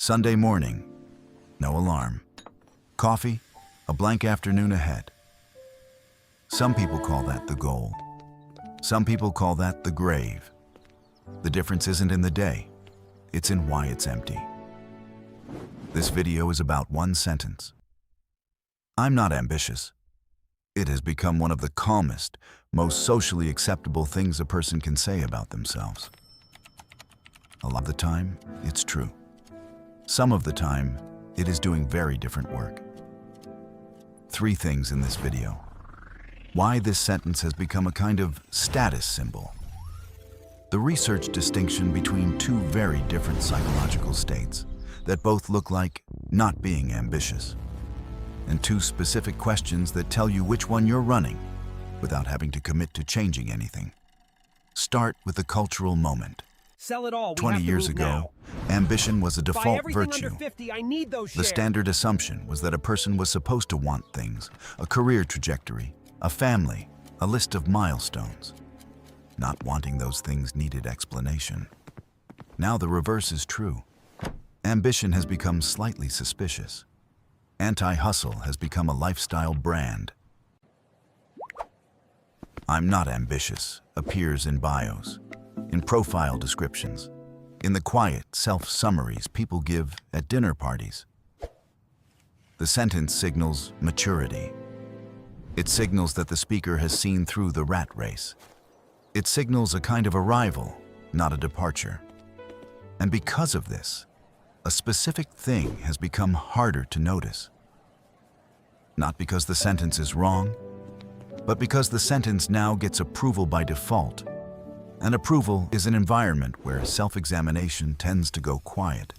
Sunday morning, no alarm. Coffee, a blank afternoon ahead. Some people call that the goal. Some people call that the grave. The difference isn't in the day, it's in why it's empty. This video is about one sentence. I'm not ambitious. It has become one of the calmest, most socially acceptable things a person can say about themselves. A lot of the time, it's true. Some of the time, it is doing very different work. 3 things in this video. Why this sentence has become a kind of status symbol. The research distinction between 2 very different psychological states that both look like not being ambitious. And 2 specific questions that tell you which one you're running without having to commit to changing anything. Start with the cultural moment. Sell it all. 20 years ago, ambition was a default virtue. Under 50, I need those The shares. standard assumption was that a person was supposed to want things, a career trajectory, a family, a list of milestones. Not wanting those things needed explanation. Now the reverse is true. Ambition has become slightly suspicious. Anti-hustle has become a lifestyle brand. I'm not ambitious appears in bios, in profile descriptions, in the quiet self-summaries people give at dinner parties. The sentence signals maturity. It signals that the speaker has seen through the rat race. It signals a kind of arrival, not a departure. And because of this, a specific thing has become harder to notice. Not because the sentence is wrong, but because the sentence now gets approval by default. And approval is an environment where self-examination tends to go quiet.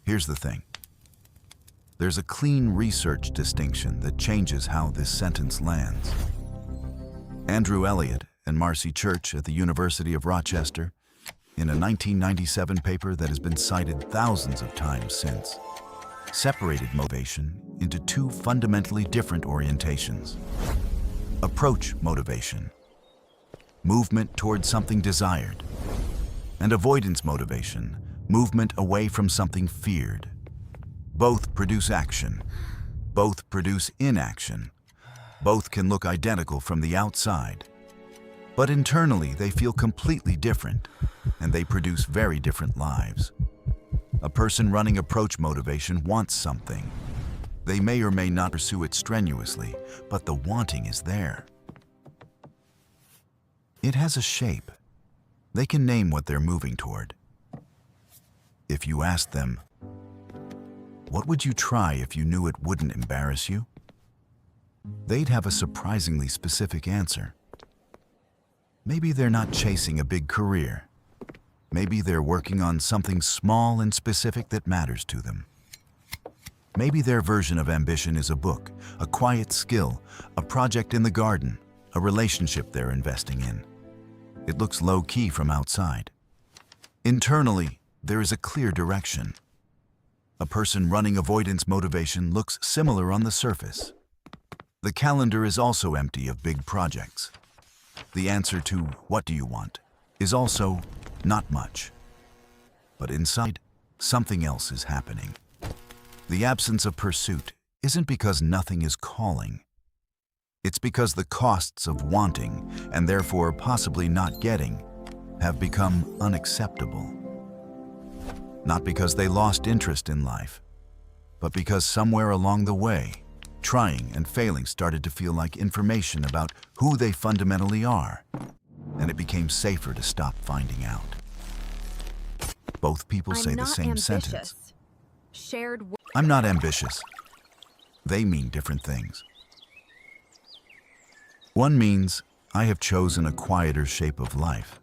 Here's the thing. There's a clean research distinction that changes how this sentence lands. Andrew Elliott and Marcy Church at the University of Rochester, in a 1997 paper that has been cited thousands of times since, separated motivation into 2 fundamentally different orientations. Approach motivation, movement towards something desired, and avoidance motivation, movement away from something feared. Both produce action. Both produce inaction. Both can look identical from the outside. But internally, they feel completely different, and they produce very different lives. A person running approach motivation wants something. They may or may not pursue it strenuously, but the wanting is there. It has a shape. They can name what they're moving toward. If you ask them, what would you try if you knew it wouldn't embarrass you? They'd have a surprisingly specific answer. Maybe they're not chasing a big career. Maybe they're working on something small and specific that matters to them. Maybe their version of ambition is a book, a quiet skill, a project in the garden, a relationship they're investing in. It looks low-key from outside. Internally, there is a clear direction. A person running avoidance motivation looks similar on the surface. The calendar is also empty of big projects. The answer to "what do you want?" is also not much. But inside, something else is happening. The absence of pursuit isn't because nothing is calling. It's because the costs of wanting, and therefore possibly not getting, have become unacceptable. Not because they lost interest in life, but because somewhere along the way, trying and failing started to feel like information about who they fundamentally are, and it became safer to stop finding out. Both people say the same sentence. I'm not ambitious. They mean different things. One means, I have chosen a quieter shape of life.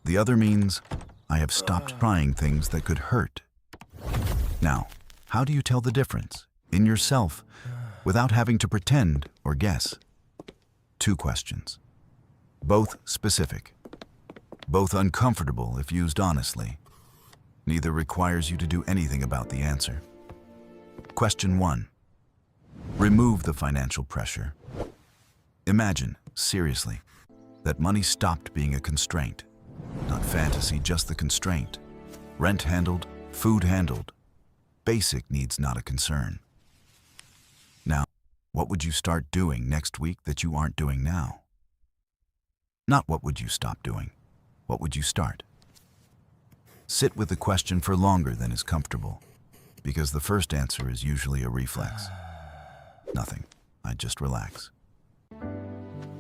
The other means, I have stopped trying things that could hurt. Now, how do you tell the difference in yourself without having to pretend or guess? 2 questions. Both specific. Both uncomfortable if used honestly. Neither requires you to do anything about the answer. Question 1. Remove the financial pressure. Imagine, seriously, that money stopped being a constraint. Not fantasy, just the constraint. Rent handled, Food handled. Basic needs not a concern. Now, what would you start doing next week that you aren't doing now? Not what would you stop doing. What would you start? Sit with the question for longer than is comfortable, because the first answer is usually a reflex. Nothing. I'd just relax.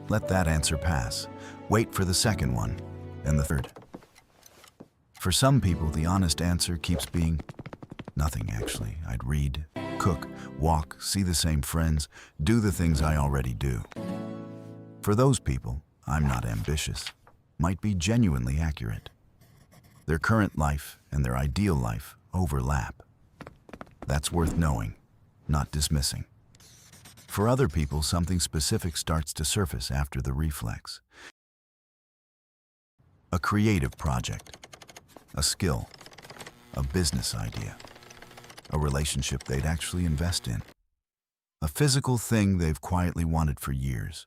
Let that answer pass. Wait for the second one, and the third. For some people, the honest answer keeps being nothing, actually. I'd read, cook, walk, see the same friends, do the things I already do. For those people, I'm not ambitious, might be genuinely accurate. Their current life and their ideal life overlap. That's worth knowing, not dismissing. For other people, something specific starts to surface after the reflex. A creative project, a skill, a business idea, a relationship they'd actually invest in, a physical thing they've quietly wanted for years.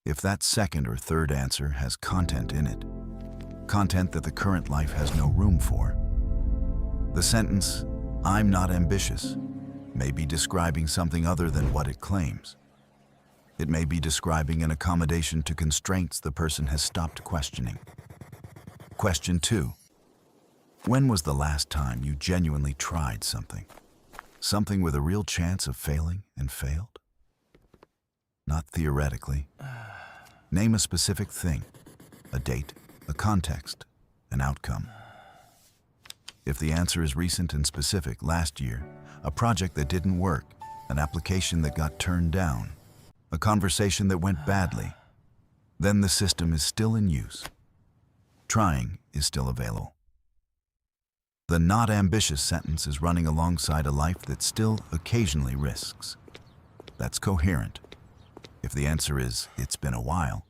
If that second or third answer has content in it, content that the current life has no room for, the sentence, "I'm not ambitious," may be describing something other than what it claims. It may be describing an accommodation to constraints the person has stopped questioning. Question 2. When was the last time you genuinely tried something? Something with a real chance of failing and failed? Not theoretically. Name a specific thing, a date, a context, an outcome. If the answer is recent and specific, last year, a project that didn't work, an application that got turned down, a conversation that went badly, then the system is still in use. Trying is still available. The not ambitious sentence is running alongside a life that still occasionally risks. That's coherent. If the answer is, it's been a while,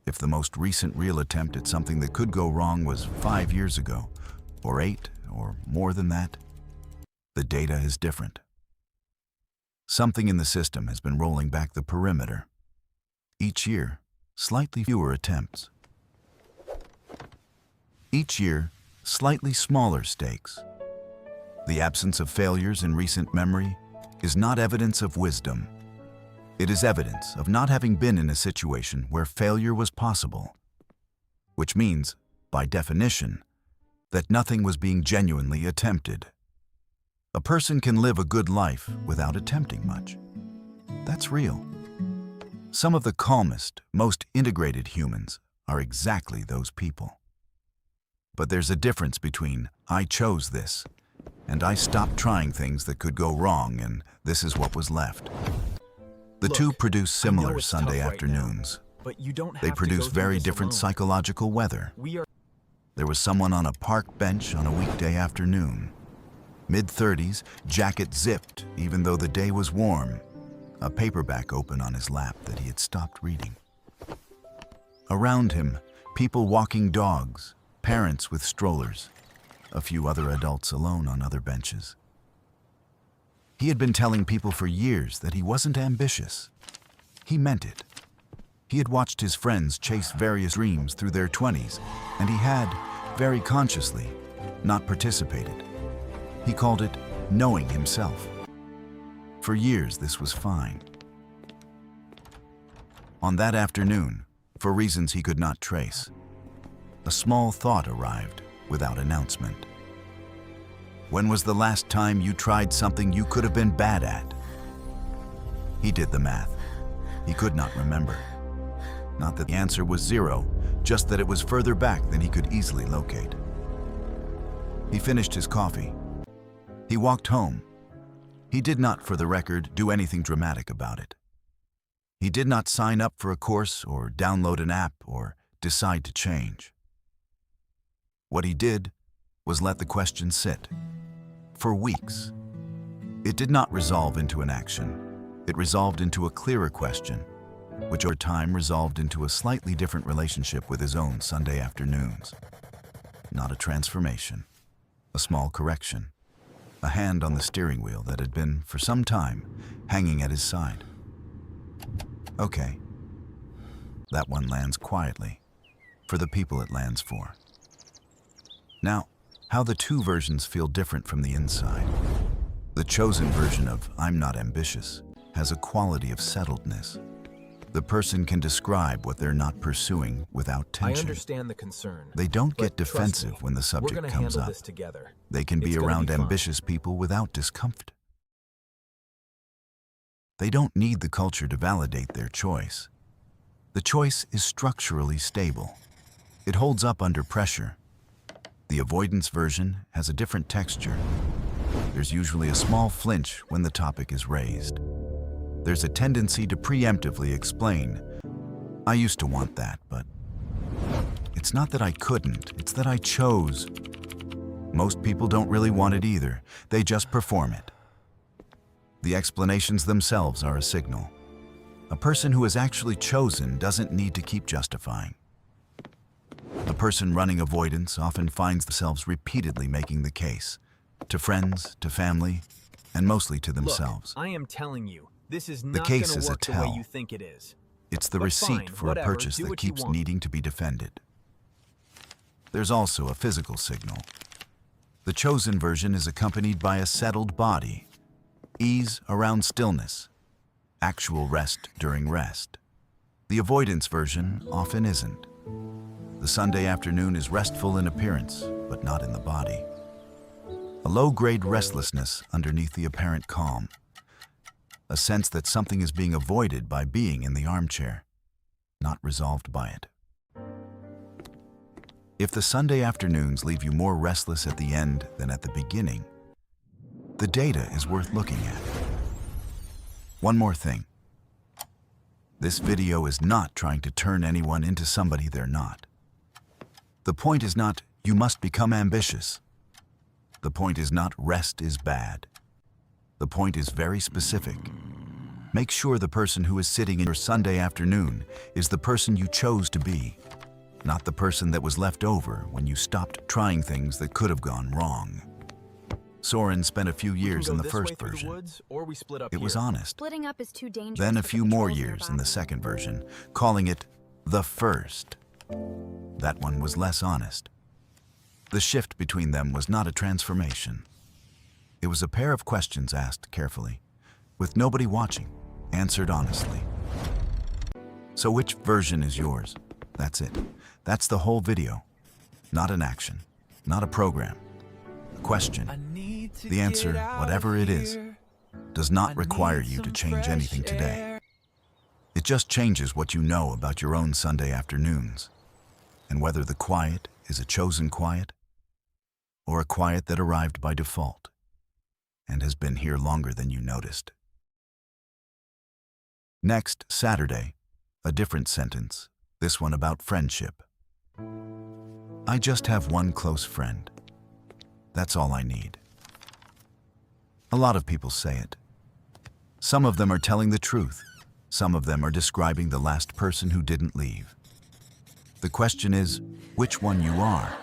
if the most recent real attempt at something that could go wrong was 5 years ago, or 8, or more than that, the data is different. Something in the system has been rolling back the perimeter. Each year, slightly fewer attempts. Each year, slightly smaller stakes. The absence of failures in recent memory is not evidence of wisdom. It is evidence of not having been in a situation where failure was possible, which means, by definition, that nothing was being genuinely attempted. A person can live a good life without attempting much. That's real. Some of the calmest, most integrated humans are exactly those people. But there's a difference between "I chose this" and "I stopped trying things that could go wrong and this is what was left." The two produce similar Sunday afternoons. They produce very different psychological weather. There was someone on a park bench on a weekday afternoon. Mid-30s, jacket zipped even though the day was warm, a paperback open on his lap that he had stopped reading. Around him, people walking dogs, parents with strollers, a few other adults alone on other benches. He had been telling people for years that he wasn't ambitious. He meant it. He had watched his friends chase various dreams through their 20s, and he had, very consciously, not participated. He called it knowing himself. For years, this was fine. On that afternoon, for reasons he could not trace, a small thought arrived without announcement. When was the last time you tried something you could have been bad at? He did the math. He could not remember. Not that the answer was 0, just that it was further back than he could easily locate. He finished his coffee. He walked home. He did not, for the record, do anything dramatic about it. He did not sign up for a course or download an app or decide to change. What he did was let the question sit. For weeks. It did not resolve into an action. It resolved into a clearer question, which over time resolved into a slightly different relationship with his own Sunday afternoons. Not a transformation, a small correction, a hand on the steering wheel that had been, for some time, hanging at his side. Okay. That one lands quietly, for the people it lands for. Now, How the two versions feel different from the inside. The chosen version of I'm not ambitious has a quality of settledness. The person can describe what they're not pursuing without tension. I understand the concern. They don't get but trust defensive me, when the we're subject gonna comes handle up. this together. They can be It's gonna around be fine. ambitious people without discomfort. They don't need the culture to validate their choice. The choice is structurally stable. It holds up under pressure. The avoidance version has a different texture. There's usually a small flinch when the topic is raised. There's a tendency to preemptively explain, I used to want that, but it's not that I couldn't, it's that I chose. Most people don't really want it either. They just perform it. The explanations themselves are a signal. A person who has actually chosen doesn't need to keep justifying. A person running avoidance often finds themselves repeatedly making the case, to friends, to family, and mostly to themselves. Look, I am telling you, this is The not case gonna is a work the way tell. you think it is. It's the But receipt fine, for whatever, a purchase do that what you keeps want. needing to be defended. There's also a physical signal. The chosen version is accompanied by a settled body, ease around stillness, actual rest during rest. The avoidance version often isn't. The Sunday afternoon is restful in appearance, but not in the body. A low-grade restlessness underneath the apparent calm. A sense that something is being avoided by being in the armchair, not resolved by it. If the Sunday afternoons leave you more restless at the end than at the beginning, the data is worth looking at. One more thing. This video is not trying to turn anyone into somebody they're not. The point is not, you must become ambitious. The point is not, rest is bad. The point is very specific. Make sure the person who is sitting in your Sunday afternoon is the person you chose to be, not the person that was left over when you stopped trying things that could have gone wrong. Soren spent a few years in the first version. It was honest. Splitting up is too dangerous. Then a for few more patrols years in the nearby. second version, calling it the first. That one was less honest. The shift between them was not a transformation. It was a pair of questions asked carefully, with nobody watching, answered honestly. So which version is yours? That's it. That's the whole video. Not an action, not a program. A question. The answer, whatever it is, does not require you to change anything today. It just changes what you know about your own Sunday afternoons, and whether the quiet is a chosen quiet, or a quiet that arrived by default, and has been here longer than you noticed. Next Saturday, a different sentence, this one about friendship. I just have one close friend. That's all I need. A lot of people say it. Some of them are telling the truth. Some of them are describing the last person who didn't leave. The question is, which one you are.